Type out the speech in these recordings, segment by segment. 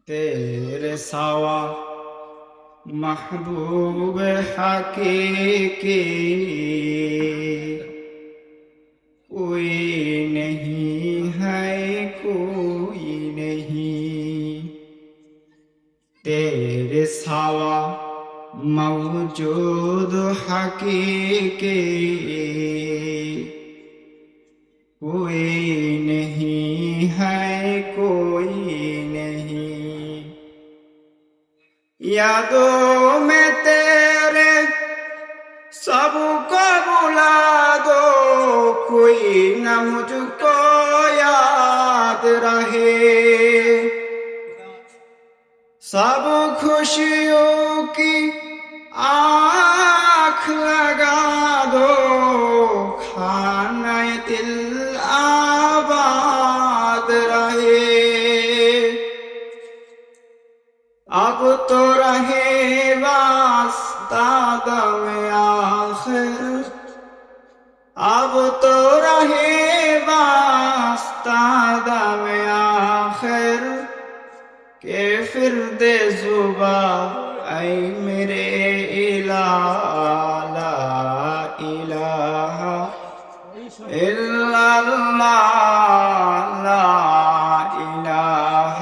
تیرے سوا محبوب حقیقی کوئی نہیں ہے، کوئی نہیں تیرے سوا موجود حقیقی کوئی نہیں ہے، کوئی نہیں۔ یادوں میں تیرے سب کو بلا دو، کوئی نہ مجھ کو یاد رہے۔ سب خوشیوں کی آنکھ لگا دو، خانہ دل آباد رہے۔ اب تو رہے واسطہ دم آخر، اب تو رہے واسطہ دم آخر، کہ پھر دے زباں اے میرے الہ، لا الہ الا اللہ، لا الہ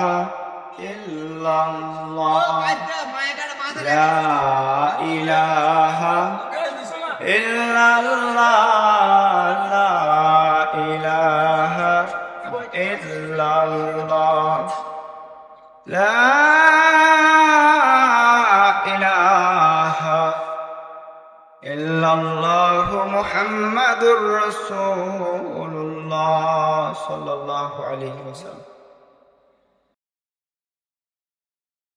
الا اللہ، لا الہ الا اللہ، لا الہ الا اللہ، لا الہ الا اللہ، محمد الرسول اللہ صلی اللہ علیہ وسلم۔